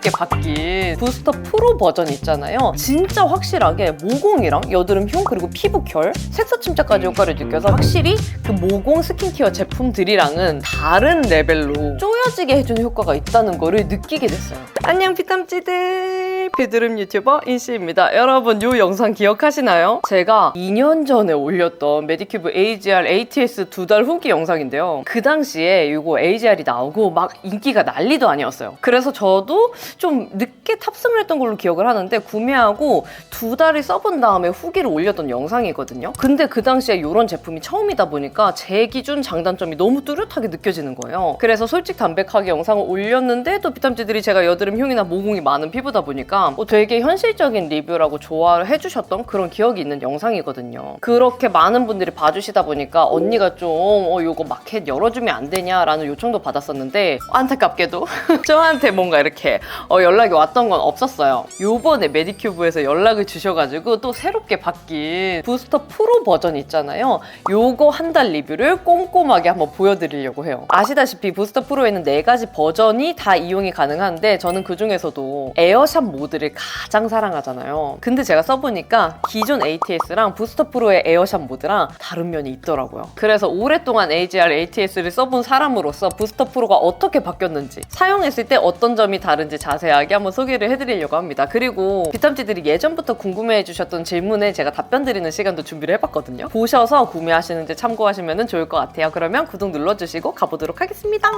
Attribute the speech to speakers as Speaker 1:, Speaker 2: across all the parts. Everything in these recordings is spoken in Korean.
Speaker 1: 새롭게 바뀐 부스터 프로 버전 있잖아요. 진짜 확실하게 모공이랑 여드름 흉 그리고 피부 결, 색소 침착까지 효과를 느껴서 확실히 그 모공 스킨케어 제품들이랑은 다른 레벨로 쪼여지게 해주는 효과가 있다는 거를 느끼게 됐어요. 안녕 피탐찌들, 비드름 유튜버 인씨입니다. 여러분 이 영상 기억하시나요? 제가 2년 전에 올렸던 메디큐브 AGR ATS 2달 후기 영상인데요. 그 당시에 이거 AGR이 나오고 막 인기가 난리도 아니었어요. 그래서 저도 좀 늦게 탑승을 했던 걸로 기억을 하는데 구매하고 2달을 써본 다음에 후기를 올렸던 영상이거든요. 근데 그 당시에 이런 제품이 처음이다 보니까 제 기준 장단점이 너무 뚜렷하게 느껴지는 거예요. 그래서 솔직 담백하게 영상을 올렸는데 또 피탐찌들이 제가 여드름 흉이나 모공이 많은 피부다 보니까 되게 현실적인 리뷰라고 좋아해 주셨던 그런 기억이 있는 영상이거든요. 그렇게 많은 분들이 봐주시다 보니까 언니가 좀 요거 마켓 열어주면 안 되냐라는 요청도 받았었는데 안타깝게도 저한테 뭔가 이렇게 연락이 왔던 건 없었어요. 요번에 메디큐브에서 연락을 주셔가지고 또 새롭게 바뀐 부스터 프로 버전 있잖아요. 요거 한 달 리뷰를 꼼꼼하게 한번 보여드리려고 해요. 아시다시피 부스터 프로에는 4가지 버전이 다 이용이 가능한데 저는 그 중에서도 에어샷 모드를 가장 사랑하잖아요. 근데 제가 써보니까 기존 ATS랑 부스터 프로의 에어샷 모드랑 다른 면이 있더라고요. 그래서 오랫동안 AGR ATS를 써본 사람으로서 부스터 프로가 어떻게 바뀌었는지, 사용했을 때 어떤 점이 다른지 자세하게 한번 소개를 해드리려고 합니다. 그리고 비탐찌들이 예전부터 궁금해해주셨던 질문에 제가 답변 드리는 시간도 준비를 해봤거든요. 보셔서 구매하시는데 참고하시면 좋을 것 같아요. 그러면 구독 눌러주시고 가보도록 하겠습니다.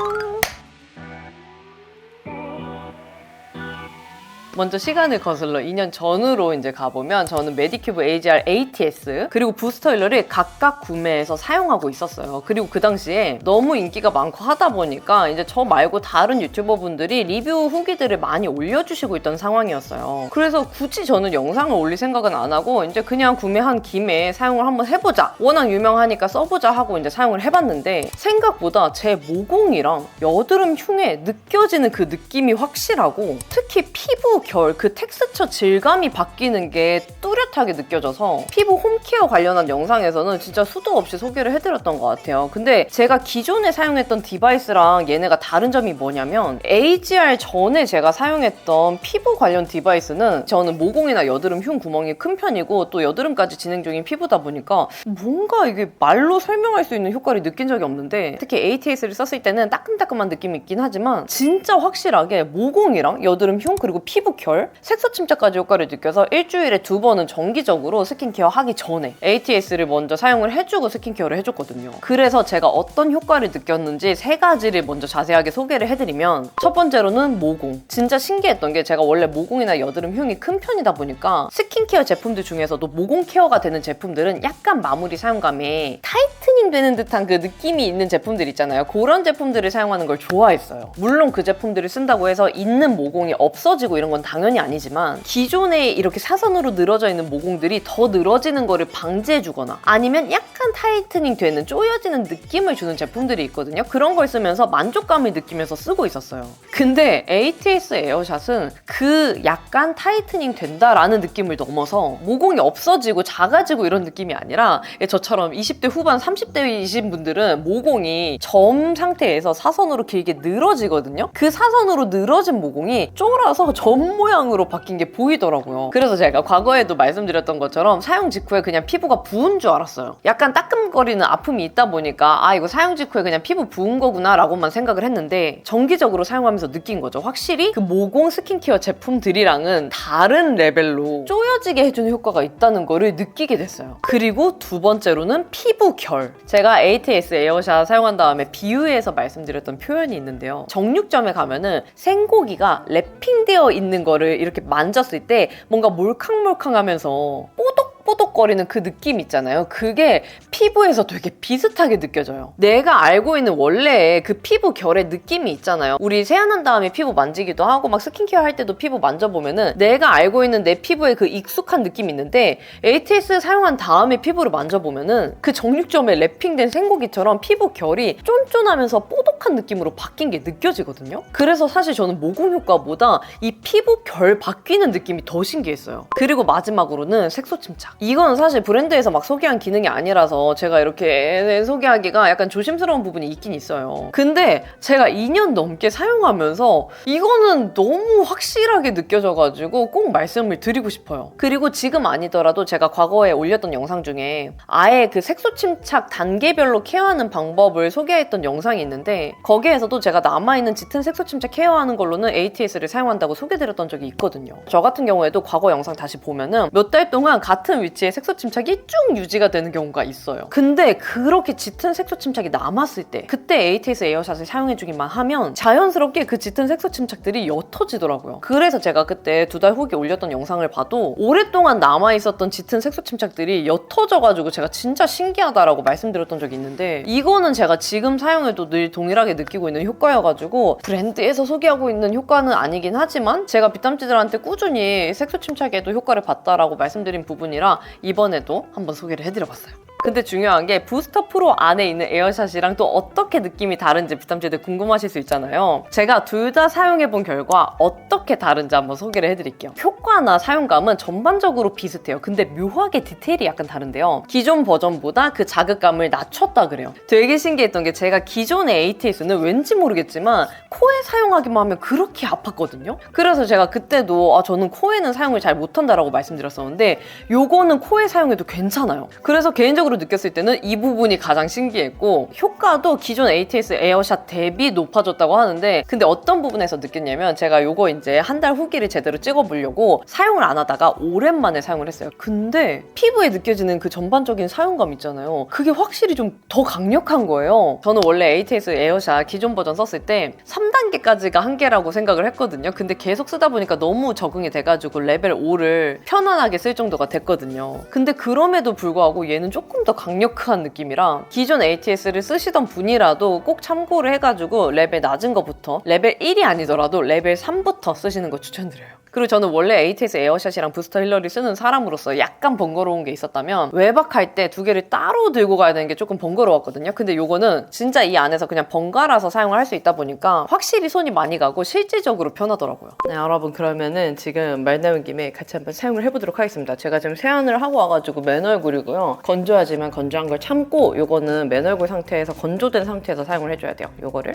Speaker 1: 먼저 시간을 거슬러 2년 전으로 이제 가보면 저는 메디큐브 AGR ATS 그리고 부스터 힐러를 각각 구매해서 사용하고 있었어요. 그리고 그 당시에 너무 인기가 많고 하다 보니까 이제 저 말고 다른 유튜버 분들이 리뷰 후기들을 많이 올려주시고 있던 상황이었어요. 그래서 굳이 저는 영상을 올릴 생각은 안 하고 이제 그냥 구매한 김에 사용을 한번 해보자. 워낙 유명하니까 써보자 하고 이제 사용을 해봤는데 생각보다 제 모공이랑 여드름 흉에 느껴지는 그 느낌이 확실하고 특히 피부 결, 그 텍스처 질감이 바뀌는 게 뚜렷하게 느껴져서 피부 홈케어 관련한 영상에서는 진짜 수도 없이 소개를 해드렸던 것 같아요. 근데 제가 기존에 사용했던 디바이스랑 얘네가 다른 점이 뭐냐면 AGR 전에 제가 사용했던 피부 관련 디바이스는 저는 모공이나 여드름 흉 구멍이 큰 편이고 또 여드름까지 진행 중인 피부다 보니까 뭔가 이게 말로 설명할 수 있는 효과를 느낀 적이 없는데 특히 ATS를 썼을 때는 따끔따끔한 느낌이 있긴 하지만 진짜 확실하게 모공이랑 여드름 흉 그리고 피부 결, 색소 침착까지 효과를 느껴서 일주일에 2번은 정기적으로 스킨케어 하기 전에 ATS를 먼저 사용을 해주고 스킨케어를 해줬거든요. 그래서 제가 어떤 효과를 느꼈는지 3가지를 먼저 자세하게 소개를 해드리면 첫 번째로는 모공. 진짜 신기했던 게 제가 원래 모공이나 여드름 흉이 큰 편이다 보니까 스킨케어 제품들 중에서도 모공 케어가 되는 제품들은 약간 마무리 사용감에 타이트닝 되는 듯한 그 느낌이 있는 제품들 있잖아요. 그런 제품들을 사용하는 걸 좋아했어요. 물론 그 제품들을 쓴다고 해서 있는 모공이 없어지고 이런 건 당연히 아니지만 기존에 이렇게 사선으로 늘어져 있는 모공들이 더 늘어지는 거를 방지해주거나 아니면 약간 타이트닝 되는 쪼여지는 느낌을 주는 제품들이 있거든요. 그런 걸 쓰면서 만족감을 느끼면서 쓰고 있었어요. 근데 ATS 에어샷은 그 약간 타이트닝 된다라는 느낌을 넘어서 모공이 없어지고 작아지고 이런 느낌이 아니라 저처럼 20대 후반 30대이신 분들은 모공이 점 상태에서 사선으로 길게 늘어지거든요. 그 사선으로 늘어진 모공이 쫄아서 점 모양으로 바뀐 게 보이더라고요. 그래서 제가 과거에도 말씀드렸던 것처럼 사용 직후에 그냥 피부가 부은 줄 알았어요. 약간 따끔거리는 아픔이 있다 보니까 이거 사용 직후에 그냥 피부 부은 거구나 라고만 생각을 했는데 정기적으로 사용하면서 느낀 거죠. 확실히 그 모공 스킨케어 제품들이랑은 다른 레벨로 쪼여지게 해주는 효과가 있다는 거를 느끼게 됐어요. 그리고 두 번째로는 피부 결. 제가 ATS 에어샷 사용한 다음에 비유해서 말씀드렸던 표현이 있는데요. 정육점에 가면은 생고기가 랩핑되어 있는 거를 이렇게 만졌을 때 뭔가 몰캉몰캉하면서 뽀독뽀독거리는 그 느낌 있잖아요. 그게 피부에서 되게 비슷하게 느껴져요. 내가 알고 있는 원래의 그 피부 결의 느낌이 있잖아요. 우리 세안한 다음에 피부 만지기도 하고 막 스킨케어 할 때도 피부 만져보면은 내가 알고 있는 내 피부의 그 익숙한 느낌이 있는데 ATS 사용한 다음에 피부를 만져보면은 그 정육점에 랩핑된 생고기처럼 피부 결이 쫀쫀하면서 뽀독한 느낌으로 바뀐 게 느껴지거든요. 그래서 사실 저는 모공 효과보다 이 피부 결 바뀌는 느낌이 더 신기했어요. 그리고 마지막으로는 색소 침착. 이건 이거는 사실 브랜드에서 막 소개한 기능이 아니라서 제가 이렇게 소개하기가 약간 조심스러운 부분이 있긴 있어요. 근데 제가 2년 넘게 사용하면서 이거는 너무 확실하게 느껴져가지고 꼭 말씀을 드리고 싶어요. 그리고 지금 아니더라도 제가 과거에 올렸던 영상 중에 아예 그 색소 침착 단계별로 케어하는 방법을 소개했던 영상이 있는데 거기에서도 제가 남아있는 짙은 색소 침착 케어하는 걸로는 ATS를 사용한다고 소개드렸던 적이 있거든요. 저 같은 경우에도 과거 영상 다시 보면은 몇 달 동안 같은 위치에 색소 침착이 쭉 유지가 되는 경우가 있어요. 근데 그렇게 짙은 색소 침착이 남았을 때 그때 ATS 에어샷을 사용해주기만 하면 자연스럽게 그 짙은 색소 침착들이 옅어지더라고요. 그래서 제가 그때 2달 후기 올렸던 영상을 봐도 오랫동안 남아있었던 짙은 색소 침착들이 옅어져가지고 제가 진짜 신기하다라고 말씀드렸던 적이 있는데 이거는 제가 지금 사용해도 늘 동일하게 느끼고 있는 효과여가지고 브랜드에서 소개하고 있는 효과는 아니긴 하지만 제가 비탐지들한테 꾸준히 색소 침착에도 효과를 봤다라고 말씀드린 부분이라 이번에도 한번 소개를 해드려봤어요. 근데 중요한 게 부스터 프로 안에 있는 에어샷이랑 또 어떻게 느낌이 다른지 비탐지들 궁금하실 수 있잖아요. 제가 둘 다 사용해본 결과 어떻게 다른지 한번 소개를 해드릴게요. 효과나 사용감은 전반적으로 비슷해요. 근데 묘하게 디테일이 약간 다른데요. 기존 버전보다 그 자극감을 낮췄다 그래요. 되게 신기했던 게 제가 기존의 ATS는 왠지 모르겠지만 코에 사용하기만 하면 그렇게 아팠거든요. 그래서 제가 그때도 저는 코에는 사용을 잘 못한다라고 말씀드렸었는데 요거는 코에 사용해도 괜찮아요. 그래서 개인적으로 느꼈을 때는 이 부분이 가장 신기했고 효과도 기존 ATS 에어샷 대비 높아졌다고 하는데 근데 어떤 부분에서 느꼈냐면 제가 요거 이제 한 달 후기를 제대로 찍어보려고 사용을 안 하다가 오랜만에 사용을 했어요. 근데 피부에 느껴지는 그 전반적인 사용감 있잖아요. 그게 확실히 좀 더 강력한 거예요. 저는 원래 ATS 에어샷 기존 버전 썼을 때 3단계까지가 한계라고 생각을 했거든요. 근데 계속 쓰다 보니까 너무 적응이 돼가지고 레벨 5를 편안하게 쓸 정도가 됐거든요. 근데 그럼에도 불구하고 얘는 조금 더 강력한 느낌이라 기존 ATS를 쓰시던 분이라도 꼭 참고를 해가지고 레벨 낮은 거부터 레벨 1이 아니더라도 레벨 3부터 쓰시는 거 추천드려요. 그리고 저는 원래 ATS 에어샷이랑 부스터 힐러리 쓰는 사람으로서 약간 번거로운 게 있었다면 외박할 때 두 개를 따로 들고 가야 되는 게 조금 번거로웠거든요. 근데 요거는 진짜 이 안에서 그냥 번갈아서 사용을 할 수 있다 보니까 확실히 손이 많이 가고 실질적으로 편하더라고요. 네, 여러분 그러면은 지금 말 나온 김에 같이 한번 사용을 해보도록 하겠습니다. 제가 지금 세안을 하고 와가지고 맨 얼굴이고요. 건조하지만 건조한 걸 참고 요거는 맨 얼굴 상태에서 건조된 상태에서 사용을 해줘야 돼요. 요거를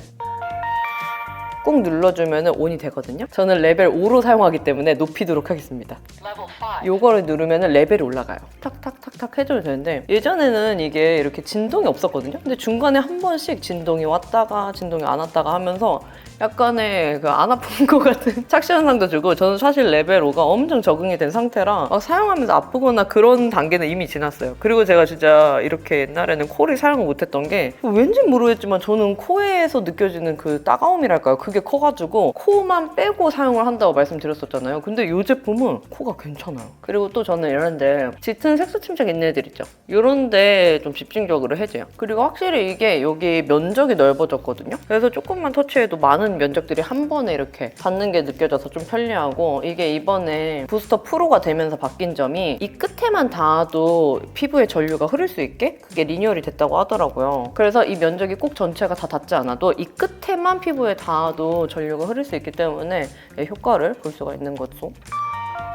Speaker 1: 꾹 눌러주면 온이 되거든요. 저는 레벨 5로 사용하기 때문에 높이도록 하겠습니다. 요거를 누르면 레벨이 올라가요. 탁탁탁탁 해줘도 되는데 예전에는 이게 이렇게 진동이 없었거든요. 근데 중간에 한 번씩 진동이 왔다가 진동이 안 왔다가 하면서 약간의 그 안 아픈 것 같은 착시 현상도 주고 저는 사실 레벨 5가 엄청 적응이 된 상태라 막 사용하면서 아프거나 그런 단계는 이미 지났어요. 그리고 제가 진짜 이렇게 옛날에는 코를 사용을 못했던 게 왠지 모르겠지만 저는 코에서 느껴지는 그 따가움이랄까요? 그게 커가지고 코만 빼고 사용을 한다고 말씀드렸었잖아요. 근데 이 제품은 코가 괜찮아요. 그리고 또 저는 이런데 짙은 색소 침착 있는 애들 있죠? 이런데 좀 집중적으로 해줘요. 그리고 확실히 이게 여기 면적이 넓어졌거든요. 그래서 조금만 터치해도 많은 면적들이 한 번에 이렇게 닿는 게 느껴져서 좀 편리하고 이게 이번에 부스터 프로가 되면서 바뀐 점이 이 끝에만 닿아도 피부에 전류가 흐를 수 있게 그게 리뉴얼이 됐다고 하더라고요. 그래서 이 면적이 꼭 전체가 다 닿지 않아도 이 끝에만 피부에 닿아도 전류가 흐를 수 있기 때문에 효과를 볼 수가 있는 거죠.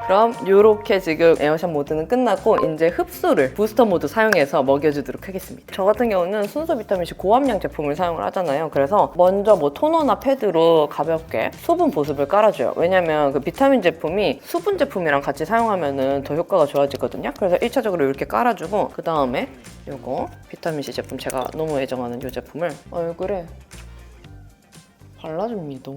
Speaker 1: 그럼 이렇게 지금 에어샷 모드는 끝났고 이제 흡수를 부스터 모드 사용해서 먹여주도록 하겠습니다. 저 같은 경우는 순수 비타민C 고함량 제품을 사용을 하잖아요. 그래서 먼저 뭐 토너나 패드로 가볍게 수분 보습을 깔아줘요. 왜냐면 그 비타민 제품이 수분 제품이랑 같이 사용하면 더 효과가 좋아지거든요. 그래서 1차적으로 이렇게 깔아주고 그 다음에 이거 비타민C 제품 제가 너무 애정하는 이 제품을 얼굴에 발라줍니다.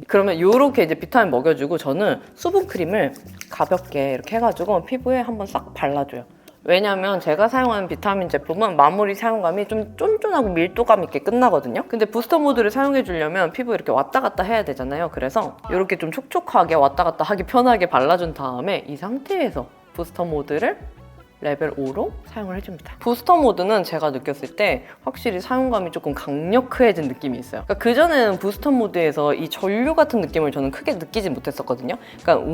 Speaker 1: 그러면 이렇게 이제 비타민 먹여주고 저는 수분 크림을 가볍게 이렇게 해가지고 피부에 한번 싹 발라줘요. 왜냐면 제가 사용하는 비타민 제품은 마무리 사용감이 좀 쫀쫀하고 밀도감 있게 끝나거든요. 근데 부스터 모드를 사용해 주려면 피부 이렇게 왔다 갔다 해야 되잖아요. 그래서 이렇게 좀 촉촉하게 왔다 갔다 하기 편하게 발라준 다음에 이 상태에서 부스터 모드를 레벨 5로 사용을 해줍니다. 부스터 모드는 제가 느꼈을 때 확실히 사용감이 조금 강력해진 느낌이 있어요. 그러니까 그전에는 부스터 모드에서 이 전류 같은 느낌을 저는 크게 느끼지 못했었거든요. 그러니까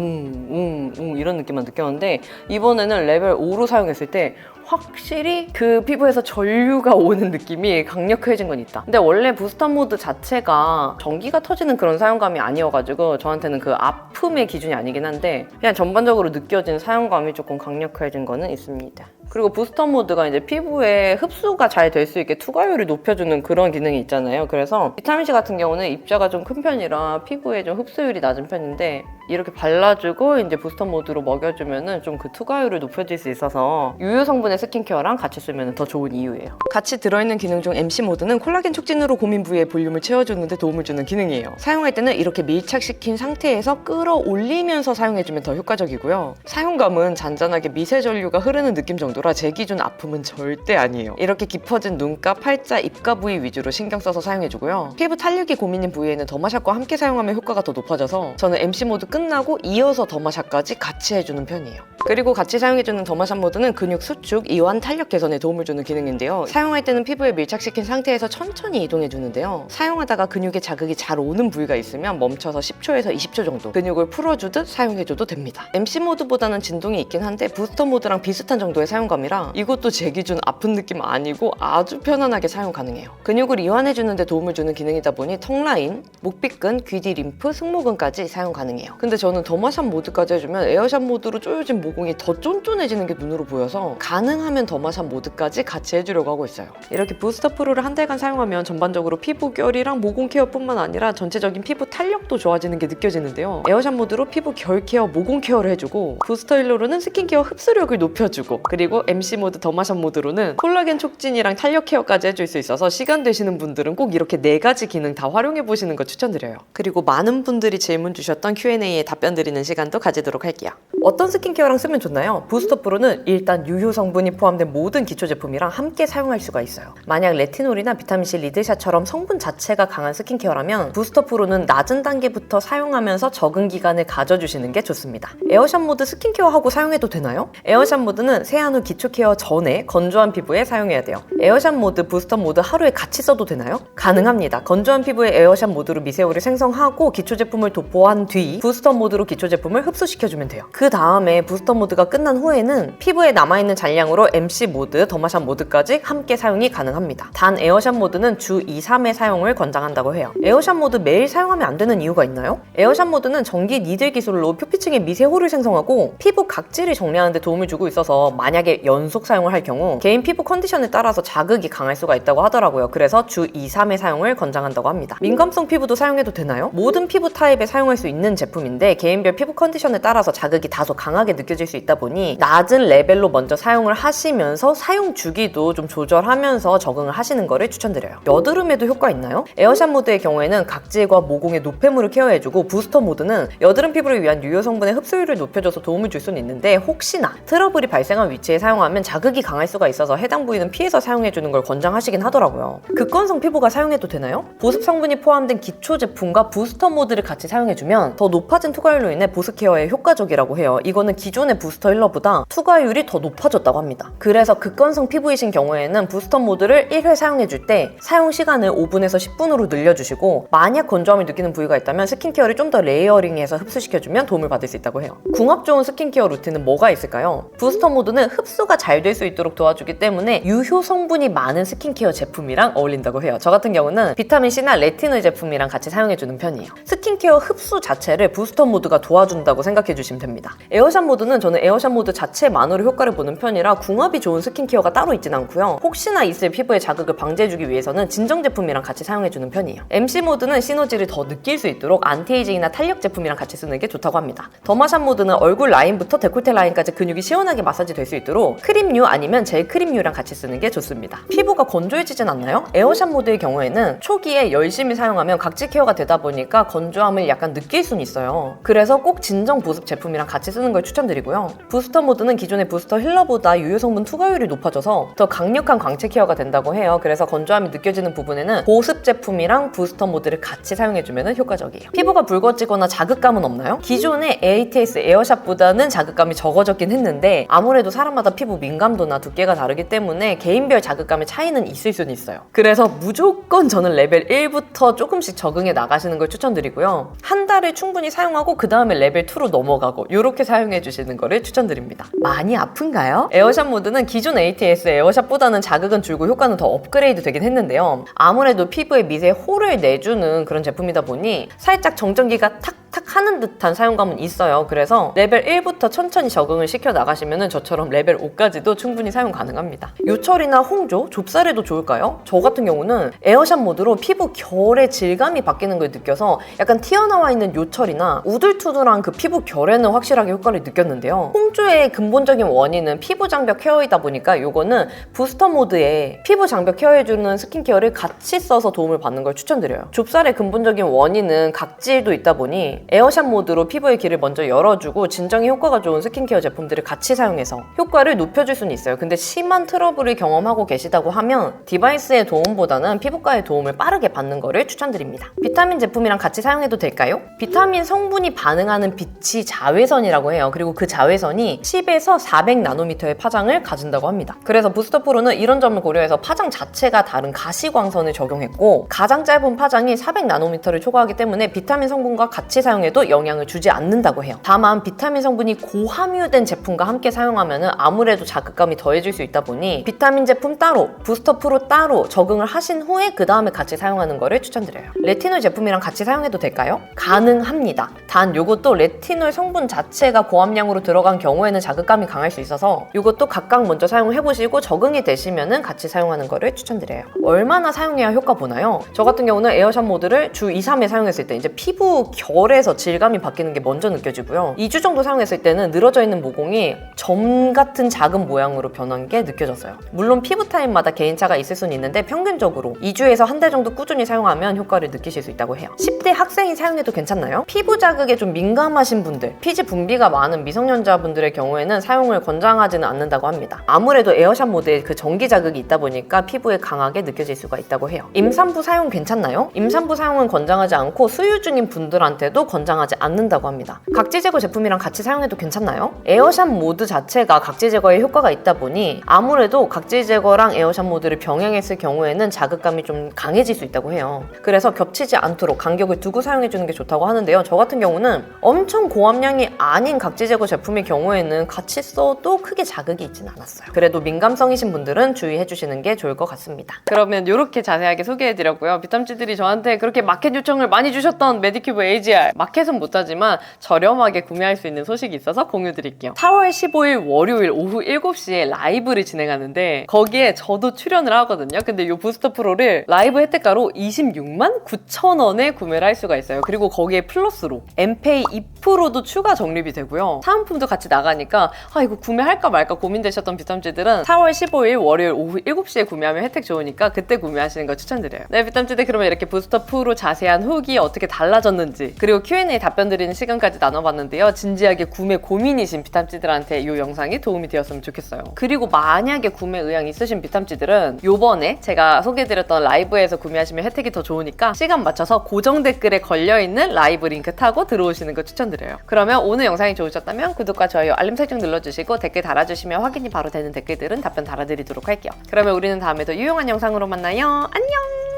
Speaker 1: 이런 느낌만 느꼈는데 이번에는 레벨 5로 사용했을 때 확실히 그 피부에서 전류가 오는 느낌이 강력해진 건 있다. 근데 원래 부스터 모드 자체가 전기가 터지는 그런 사용감이 아니어가지고 저한테는 그 아픔의 기준이 아니긴 한데 그냥 전반적으로 느껴진 사용감이 조금 강력해진 거는 있습니다. 그리고 부스터 모드가 이제 피부에 흡수가 잘 될 수 있게 투과율을 높여주는 그런 기능이 있잖아요. 그래서 비타민C 같은 경우는 입자가 좀 큰 편이라 피부에 좀 흡수율이 낮은 편인데 이렇게 발라주고 이제 부스터 모드로 먹여주면은 좀 그 투과율을 높여줄 수 있어서 유효 성분의 스킨케어랑 같이 쓰면 더 좋은 이유예요. 같이 들어있는 기능 중 MC 모드는 콜라겐 촉진으로 고민 부위의 볼륨을 채워주는 데 도움을 주는 기능이에요. 사용할 때는 이렇게 밀착시킨 상태에서 끌어올리면서 사용해주면 더 효과적이고요. 사용감은 잔잔하게 미세 전류가 흐르는 느낌 정도라 제 기준 아픔은 절대 아니에요. 이렇게 깊어진 눈가, 팔자, 입가 부위 위주로 신경 써서 사용해주고요. 피부 탄력이 고민인 부위에는 더마샷과 함께 사용하면 효과가 더 높아져서 저는 MC 모드 끝나고 이어서 더마샷까지 같이 해주는 편이에요. 그리고 같이 사용해주는 더마샷 모드는 근육 수축, 이완, 탄력 개선에 도움을 주는 기능인데요. 사용할 때는 피부에 밀착시킨 상태에서 천천히 이동해주는데요. 사용하다가 근육에 자극이 잘 오는 부위가 있으면 멈춰서 10초에서 20초 정도 근육을 풀어주듯 사용해줘도 됩니다. MC 모드보다는 진동이 있긴 한데 부스터 모드랑 비슷한 정도의 사용감이라 이것도 제 기준 아픈 느낌 아니고 아주 편안하게 사용 가능해요. 근육을 이완해주는 데 도움을 주는 기능이다 보니 턱라인, 목빗근, 귀뒤 림프, 승모근까지 사용 가능해요. 근데 저는 더마샷 모드까지 해주면 에어샷 모드로 조여진 모공이 더 쫀쫀해지는 게 눈으로 보여서 가능하면 더마샷 모드까지 같이 해주려고 하고 있어요. 이렇게 부스터 프로를 한 달간 사용하면 전반적으로 피부 결이랑 모공 케어뿐만 아니라 전체적인 피부 탄력도 좋아지는 게 느껴지는데요. 에어샷 모드로 피부 결 케어, 모공 케어를 해주고 부스터 힐러로는 스킨케어 흡수력을 높여주고 그리고 MC 모드 더마샷 모드로는 콜라겐 촉진이랑 탄력 케어까지 해줄 수 있어서 시간 되시는 분들은 꼭 이렇게 4가지 기능 다 활용해보시는 거 추천드려요. 그리고 많은 분들이 질문 주셨던 Q&A에 답변 드리는 시간도 가지도록 할게요. 어떤 스킨케어랑 쓰면 좋나요? 부스터 프로는 일단 유효 성분이 포함된 모든 기초 제품이랑 함께 사용할 수가 있어요. 만약 레티놀이나 비타민C 리드샷처럼 성분 자체가 강한 스킨케어라면 부스터 프로는 낮은 단계부터 사용하면서 적응 기간을 가져주시는 게 좋습니다. 에어샷 모드 스킨케어하고 사용해도 되나요? 에어샷 모드는 세안 후 기초 케어 전에 건조한 피부에 사용해야 돼요. 에어샷 모드, 부스터 모드 하루에 같이 써도 되나요? 가능합니다. 건조한 피부에 에어샷 모드로 미세오를 생성하고 기초 제품을 도포한 뒤 부스터 모드로 기초 제품을 흡수시켜주면 돼요. 그 다음에 부스터 모드가 끝난 후에는 피부에 남아있는 잔량으로 MC 모드, 더마샷 모드까지 함께 사용이 가능합니다. 단 에어샷 모드는 주 2, 3회 사용을 권장한다고 해요. 에어샷 모드 매일 사용하면 안 되는 이유가 있나요? 에어샷 모드는 전기 니들 기술로 표피층에 미세홀을 생성하고 피부 각질을 정리하는 데 도움을 주고 있어서 만약에 연속 사용을 할 경우 개인 피부 컨디션에 따라서 자극이 강할 수가 있다고 하더라고요. 그래서 주 2, 3회 사용을 권장한다고 합니다. 민감성 피부도 사용해도 되나요? 모든 피부 타입에 사용할 수 있는 제품인데 개인별 피부 컨디션에 따라서 자극이 다소 강하게 느껴질 수 있다 보니 낮은 레벨로 먼저 사용을 하시면서 사용 주기도 좀 조절하면서 적응을 하시는 거를 추천드려요. 여드름에도 효과 있나요? 에어샷 모드의 경우에는 각질과 모공의 노폐물을 케어해주고 부스터 모드는 여드름 피부를 위한 유효 성분의 흡수율을 높여줘서 도움을 줄 수는 있는데 혹시나 트러블이 발생한 위치에 사용하면 자극이 강할 수가 있어서 해당 부위는 피해서 사용해주는 걸 권장하시긴 하더라고요. 극건성 피부가 사용해도 되나요? 보습 성분이 포함된 기초 제품과 부스터 모드를 같이 사용해주면 더 높아진 투과율로 인해 보습 케어에 효과적이라고 해요. 이거는 기존의 부스터 힐러보다 투과율이 더 높아졌다고 합니다. 그래서 극건성 피부이신 경우에는 부스터 모드를 1회 사용해줄 때 사용 시간을 5분에서 10분으로 늘려주시고 만약 건조함을 느끼는 부위가 있다면 스킨케어를 좀 더 레이어링해서 흡수시켜주면 도움을 받을 수 있다고 해요. 궁합 좋은 스킨케어 루틴은 뭐가 있을까요? 부스터 모드는 흡수가 잘 될 수 있도록 도와주기 때문에 유효 성분이 많은 스킨케어 제품이랑 어울린다고 해요. 저 같은 경우는 비타민C나 레티놀 제품이랑 같이 사용해주는 편이에요. 스킨케어 흡수 자체를 부스터 모드가 도와준다고 생각해주시면 됩니다. 에어샷 모드는 저는 에어샷 모드 자체만으로 효과를 보는 편이라 궁합이 좋은 스킨케어가 따로 있진 않고요. 혹시나 있을 피부의 자극을 방지해주기 위해서는 진정 제품이랑 같이 사용해주는 편이에요. MC 모드는 시너지를 더 느낄 수 있도록 안티에이징이나 탄력 제품이랑 같이 쓰는 게 좋다고 합니다. 더마샷 모드는 얼굴 라인부터 데콜테 라인까지 근육이 시원하게 마사지 될 수 있도록 크림류 아니면 젤 크림류랑 같이 쓰는 게 좋습니다. 피부가 건조해지진 않나요? 에어샷 모드의 경우에는 초기에 열심히 사용하면 각질 케어가 되다 보니까 건조함을 약간 느낄 수는 있어요. 그래서 꼭 진정 보습 제품이랑 같이 쓰는 걸 추천드리고요. 부스터 모드는 기존의 부스터 힐러보다 유효 성분 투과율이 높아져서 더 강력한 광채 케어가 된다고 해요. 그래서 건조함이 느껴지는 부분에는 보습 제품이랑 부스터 모드를 같이 사용해주면 효과적이에요. 피부가 붉어지거나 자극감은 없나요? 기존의 ATS 에어샷보다는 자극감이 적어졌긴 했는데 아무래도 사람마다 피부 민감도나 두께가 다르기 때문에 개인별 자극감의 차이는 있을 수는 있어요. 그래서 무조건 저는 레벨 1부터 조금씩 적응해 나가시는 걸 추천드리고요. 한 달을 충분히 사용하고 그 다음에 레벨 2로 넘어가고 이렇게 사용해 주시는 거를 추천드립니다. 많이 아픈가요? 에어샷 모드는 기존 ATS 에어샷보다는 자극은 줄고 효과는 더 업그레이드 되긴 했는데요. 아무래도 피부에 미세 홀을 내주는 그런 제품이다 보니 살짝 정전기가 탁탁 하는 듯한 사용감은 있어요. 그래서 레벨 1부터 천천히 적응을 시켜 나가시면 저처럼 레벨 5까지도 충분히 사용 가능합니다. 요철이나 홍조, 좁쌀에도 좋을까요? 저 같은 경우는 에어샷 모드로 피부 결의 질감이 바뀌는 걸 느껴서 약간 튀어나와 있는 요철이나 우둘투둘한 그 피부 결에는 확실하게 효과를 느꼈는데요. 홍조의 근본적인 원인은 피부 장벽 케어이다 보니까 이거는 부스터 모드에 피부 장벽 케어해주는 스킨케어를 같이 써서 도움을 받는 걸 추천드려요. 좁쌀의 근본적인 원인은 각질도 있다 보니 에어샷 모드로 피부의 길을 먼저 열어주고 진정에 효과가 좋은 스킨케어 제품들을 같이 사용해서 효과를 높여줄 수는 있어요. 근데 심한 트러블을 경험하고 계시다고 하면 디바이스의 도움보다는 피부과의 도움을 빠르게 받는 거를 추천드립니다. 비타민 제품이랑 같이 사용해도 될까요? 비타민 성분이 반응하는 빛이 자외선이라고 해요. 그리고 그 자외선이 10에서 400나노미터의 파장을 가진다고 합니다. 그래서 부스터 프로는 이런 점을 고려해서 파장 자체가 다른 가시광선을 적용했고 가장 짧은 파장이 400나노미터를 초과하기 때문에 비타민 성분과 같이 사용해도 영향을 주지 않는다고 해요. 다만 비타민 성분이 고함유된 제품과 함께 사용하면 아무래도 자극감이 더해질 수 있다 보니 비타민 제품 따로, 부스터 프로 따로 적응을 하신 후에 그 다음에 같이 사용하는 거를 추천드려요. 레티놀 제품이랑 같이 사용해도 될까요? 가능합니다. 단 이것도 레티놀 성분 자체가 고함량으로 들어간 경우에는 자극감이 강할 수 있어서 이것도 각각 먼저 사용해보시고 적응이 되시면 같이 사용하는 거를 추천드려요. 얼마나 사용해야 효과 보나요? 저 같은 경우는 에어샷 모드를 주 2, 3회 사용했을 때 이제 피부 결에서 질감이 바뀌는 게 먼저 느껴지고요. 2주 정도 사용했을 때는 늘어져 있는 모공이 점 같은 작은 모양으로 변한 게 느껴졌어요. 물론 피부 타입마다 개인차가 있을 수는 있는데 평균적으로 2주에서 한 달 정도 꾸준히 사용하면 효과를 느끼실 수 있다고 해요. 10대 학생이 사용해도 괜찮나요? 피부 자극에 좀 민감하신 분들, 피지 분비가 많은 미성년자분들의 경우에는 사용을 권장하지는 않는다고 합니다. 아무래도 에어샷 모드에 그 전기 자극이 있다 보니까 피부에 강하게 느껴질 수가 있다고 해요. 임산부 사용 괜찮나요? 임산부 사용은 권장하지 않고 수유 중인 분들한테도 권장하지 않는다고 합니다. 각질 제거 제품이랑 같이 사용해도 괜찮나요? 에어샷 모드 자체가 각질 제거에 효과가 있다 보니 아무래도 각질 제거랑 에어샷 모드를 병행했을 경우에는 자극감이 좀 강해질 수 있다고 해요. 그래서 겹치지 않도록 간격을 두고 사용해주는 게 좋다고 하는데요. 저 같은 경우는 엄청 고함량이 아닌 각질 제거 제품의 경우에는 같이 써도 크게 자극이 있지는 않았어요. 그래도 민감성이신 분들은 주의해주시는 게 좋을 것 같습니다. 그러면 이렇게 자세하게 소개해드렸고요. 비탐찌들이 저한테 그렇게 마켓 요청을 많이 주셨던 메디큐브 AGR, 마켓은 못하지만 저렴하게 구매할 수 있는 소식이 있어서 공유드릴게요. 4월 15일 월요일 오후 7시에 라이브를 진행하는데 거기에 저도 출연을 하거든요. 근데 이 부스터 프로를 라이브 혜택가로 26만 9천 원에 구매를 할 수가 있어요. 그리고 거기에 플러스로 엠페이 2%도 추가 적립이 되고요. 사은품도 같이 나가니까 이거 구매할까 말까 고민되셨던 비탐찌들은 4월 15일 월요일 오후 7시에 구매하면 혜택 좋으니까 그때 구매하시는 거 추천드려요. 네, 비탐찌들 그러면 이렇게 부스터 프로 자세한 후기 어떻게 달라졌는지 그리고 Q&A 답변 드리는 시간까지 나눠봤는데요. 진지하게 구매 고민이신 비탐찌들한테 이 영상이 도움이 되었으면 좋겠어요. 그리고 만약에 구매 의향 있으신 비탐찌들은 요번에 제가 소개해드렸던 라이브에서 구매하시면 혜택이 더 좋으니까 시간 맞춰서 고정 댓글에 걸려있는 라이브 링크 타고 들어오시는 거 추천드려요. 그러면 오늘 영상이 좋으셨다면 구독과 좋아요, 알림 설정 눌러주시고 댓글 달아주시면 확인이 바로 되는 댓글들은 답변 달아드리도록 할게요. 그러면 우리는 다음에 더 유용한 영상으로 만나요. 안녕!